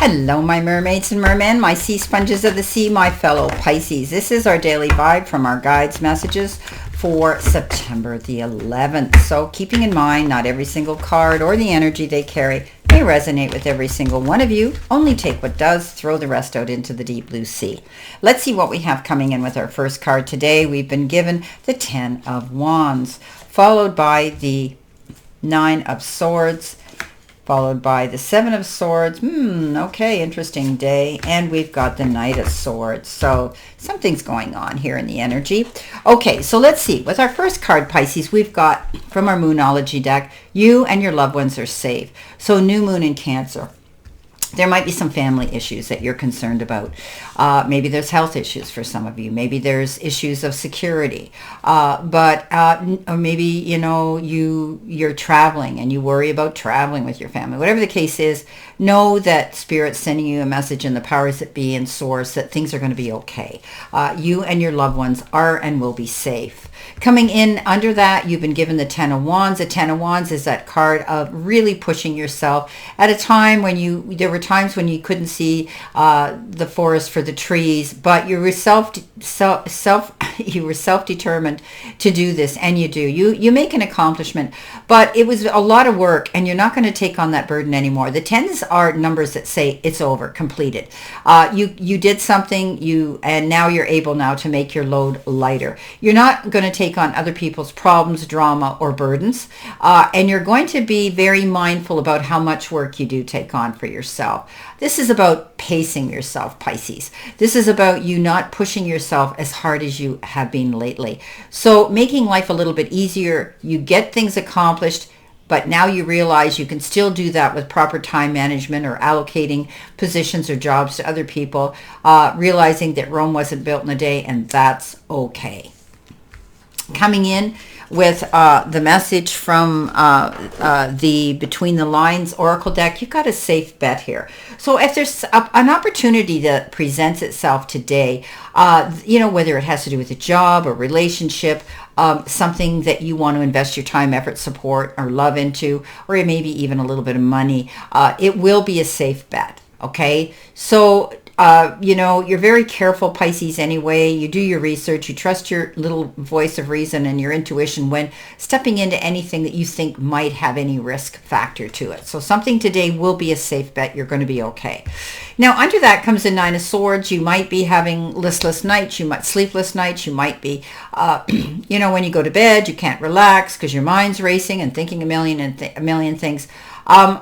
Hello, my mermaids and mermen, my sea sponges of the sea, my fellow Pisces. This is our daily vibe from our guides' messages for September the 11th. So keeping in mind, not every single card or the energy they carry may resonate with every single one of you. Only take what does, throw the rest out into the deep blue sea. Let's see what we have coming in with our first card today. We've been given the 10 of Wands, followed by the 9 of Swords, followed by the 7 of Swords. Okay, interesting day. And we've got the Knight of Swords. So something's going on here in the energy. Okay, so let's see. With our first card, Pisces, we've got from our Moonology deck, you and your loved ones are safe. So new moon in Cancer. There might be some family issues that you're concerned about. Maybe there's health issues for some of you. Maybe there's issues of security. Or maybe, you're traveling and you worry about traveling with your family. Whatever the case is, know that Spirit's sending you a message and the powers that be in Source that things are going to be okay. You and your loved ones are and will be safe. Coming in under that, you've been given the 10 of Wands. The 10 of Wands is that card of really pushing yourself at a time when there were times when you couldn't see the forest for the trees, but you were self-determined to do this, and you do. You make an accomplishment, but it was a lot of work, and you're not going to take on that burden anymore. The 10s are numbers that say it's over, completed. You did something, and now you're able now to make your load lighter. You're not going to take on other people's problems, drama, or burdens, and you're going to be very mindful about how much work you do take on for yourself. This is about pacing yourself, Pisces. This is about you not pushing yourself as hard as you have been lately. So making life a little bit easier, you get things accomplished, but now you realize you can still do that with proper time management or allocating positions or jobs to other people, realizing that Rome wasn't built in a day, and that's okay. Coming in with the message from the Between the Lines Oracle deck, you've got a safe bet here. So if there's an opportunity that presents itself today, whether it has to do with a job or relationship, something that you want to invest your time, effort, support, or love into, or maybe even a little bit of money, it will be a safe bet. Okay, so you're very careful, Pisces, anyway. You do your research. You trust your little voice of reason and your intuition when stepping into anything that you think might have any risk factor to it. So something today will be a safe bet. You're going to be okay. Now, under that comes the 9 of Swords. You might be having listless nights. You might sleepless nights. You might be, when you go to bed, you can't relax because your mind's racing and thinking a million things.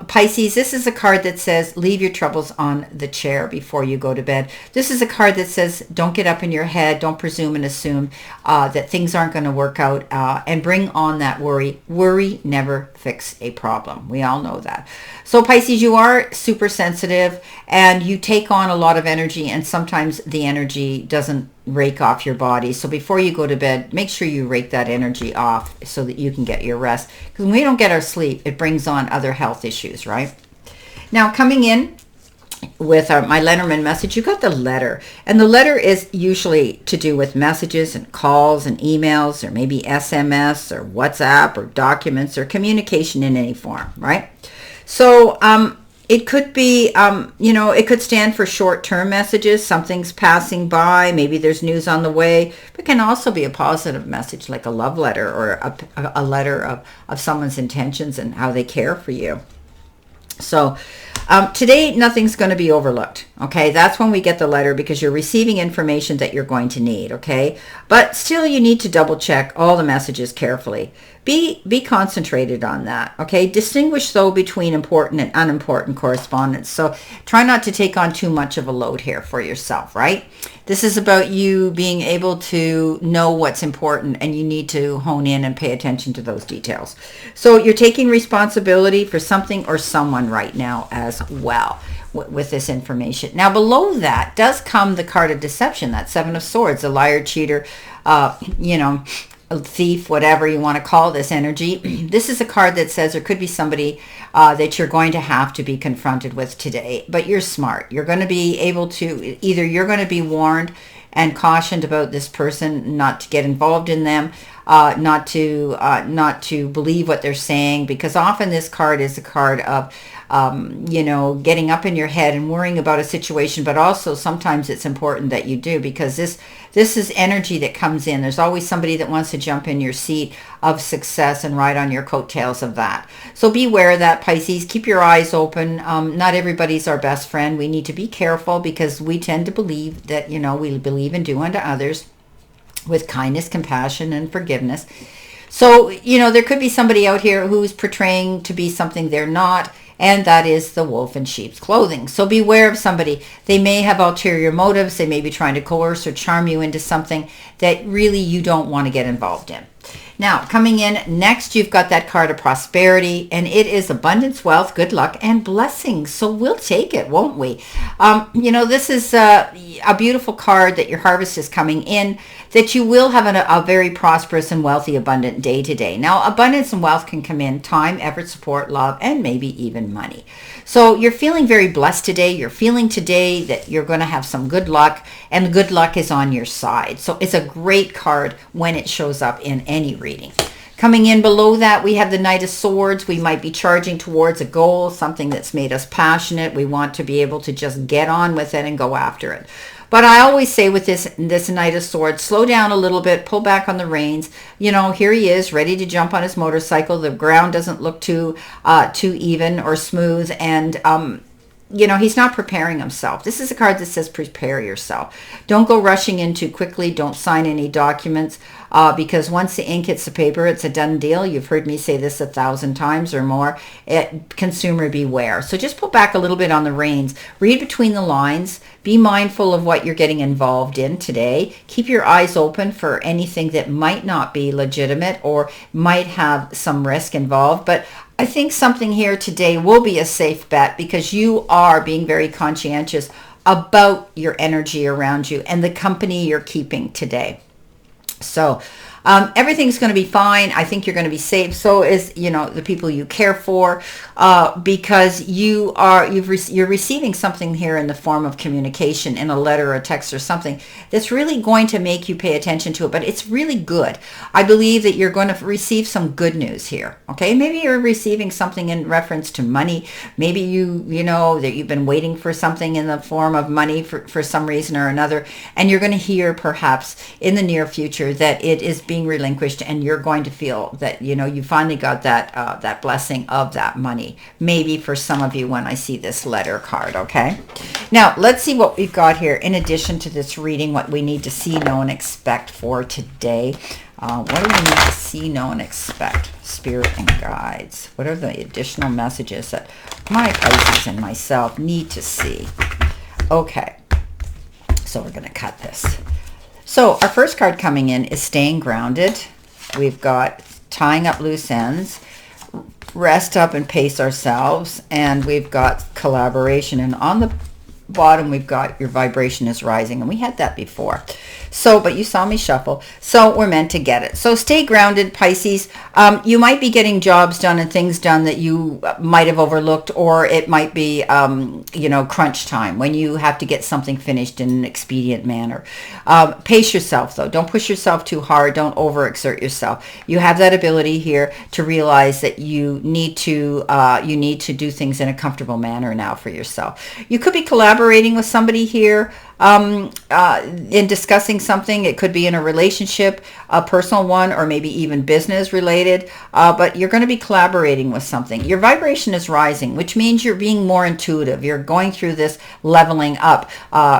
Pisces, this is a card that says leave your troubles on the chair before you go to bed. This is a card that says don't get up in your head, don't presume and assume that things aren't going to work out, and bring on that worry. Worry never fixes a problem. We all know that. So Pisces, you are super sensitive and you take on a lot of energy, and sometimes the energy doesn't rake off your body. So before you go to bed, make sure you rake that energy off so that you can get your rest. Because when we don't get our sleep, it brings on other health issues, right? Now, coming in with my Lenormand message, you got the letter. And the letter is usually to do with messages and calls and emails, or maybe SMS or WhatsApp or documents or communication in any form, right? So, it could be, it could stand for short-term messages. Something's passing by. Maybe there's news on the way. But it can also be a positive message, like a love letter or a letter of someone's intentions and how they care for you. So today, nothing's going to be overlooked. Okay, that's when we get the letter, because you're receiving information that you're going to need. Okay, but still, you need to double check all the messages carefully. Be concentrated on that. Okay, distinguish though between important and unimportant correspondence. So try not to take on too much of a load here for yourself, right? This is about you being able to know what's important, and you need to hone in and pay attention to those details. So you're taking responsibility for something or someone right now as well with this information. Now below that does come the card of deception, that 7 of Swords, a liar, cheater, a thief, whatever you want to call this energy. This is a card that says there could be somebody that you're going to have to be confronted with today, but you're smart. You're going to be able to, either you're going to be warned and cautioned about this person, not to get involved in them, not to believe what they're saying, because often this card is a card of getting up in your head and worrying about a situation, but also sometimes it's important that you do, because this is energy that comes in. There's always somebody that wants to jump in your seat of success and ride on your coattails of that. So beware of that, Pisces. Keep your eyes open. Not everybody's our best friend. We need to be careful, because we tend to believe that, we believe in do unto others with kindness, compassion, and forgiveness. So, there could be somebody out here who's portraying to be something they're not, and that is the wolf in sheep's clothing. So beware of somebody. They may have ulterior motives. They may be trying to coerce or charm you into something that really you don't want to get involved in. Now, coming in next, you've got that card of prosperity, and it is abundance, wealth, good luck, and blessings. So we'll take it, won't we? This is a beautiful card that your harvest is coming in, that you will have a very prosperous and wealthy, abundant day today. Now, abundance and wealth can come in time, effort, support, love, and maybe even money. So you're feeling very blessed today. You're feeling today that you're going to have some good luck, and good luck is on your side. So it's a great card when it shows up in any reading. Coming in below that, we have the Knight of Swords. We might be charging towards a goal, something that's made us passionate. We want to be able to just get on with it and go after it. But I always say with this Knight of Swords, slow down a little bit, pull back on the reins. Here he is, ready to jump on his motorcycle. The ground doesn't look too even or smooth, and he's not preparing himself. This is a card that says prepare yourself. Don't go rushing in too quickly. Don't sign any documents, because once the ink hits the paper, it's a done deal. You've heard me say this 1,000 times or more. Consumer beware. So just pull back a little bit on the reins. Read between the lines. Be mindful of what you're getting involved in today. Keep your eyes open for anything that might not be legitimate or might have some risk involved. But I think something here today will be a safe bet, because you are being very conscientious about your energy around you and the company you're keeping today. So everything's going to be fine. I think you're going to be safe. So is, the people you care for, because you're receiving something here in the form of communication in a letter or a text or something that's really going to make you pay attention to it. But it's really good. I believe that you're going to receive some good news here. Okay. Maybe you're receiving something in reference to money. Maybe that you've been waiting for something in the form of money for some reason or another. And you're going to hear perhaps in the near future that it is being relinquished, and you're going to feel that you finally got that blessing of that money. Maybe for some of you when I see this letter card. Okay, now let's see what we've got here in addition to this reading, what we need to see, know, and expect for today. What do we need to see, know, and expect? Spirit and guides. What are the additional messages that my Pisces and myself need to see? Okay, so we're going to cut this. So our first card coming in is staying grounded. We've got tying up loose ends, rest up and pace ourselves, and we've got collaboration. And on the bottom, we've got your vibration is rising, and we had that before. So, but you saw me shuffle, so we're meant to get it. So stay grounded, Pisces. You might be getting jobs done and things done that you might have overlooked, or it might be, crunch time when you have to get something finished in an expedient manner. Pace yourself, though. Don't push yourself too hard. Don't overexert yourself. You have that ability here to realize that you need to do things in a comfortable manner now for yourself. You could be collaborating with somebody here in discussing something. It could be in a relationship, a personal one, or maybe even business related, but you're going to be collaborating with something. Your vibration is rising, which means you're being more intuitive. You're going through this leveling up,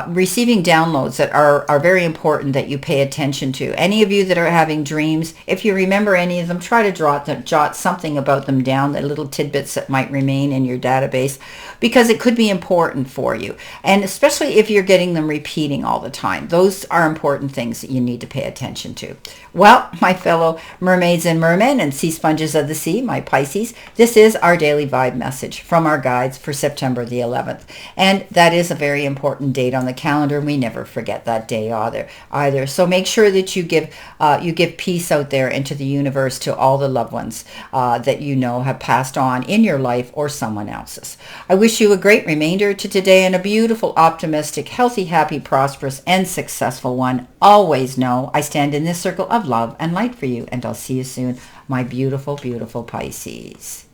receiving downloads that are very important that you pay attention to. Any of you that are having dreams, if you remember any of them, try to jot something about them down, the little tidbits that might remain in your database, because it could be important for you. And especially if you're getting them repeating all the time. Those are important things that you need to pay attention to. Well, my fellow mermaids and mermen and sea sponges of the sea, my Pisces, this is our daily vibe message from our guides for September the 11th. And that is a very important date on the calendar. We never forget that day either. So make sure that you give peace out there into the universe to all the loved ones that you know have passed on in your life or someone else's. I wish you a great remainder to today and a beautiful, optimistic, healthy, happy, prosperous, and successful one. Always know I stand in this circle of love and light for you, and I'll see you soon, my beautiful, beautiful Pisces.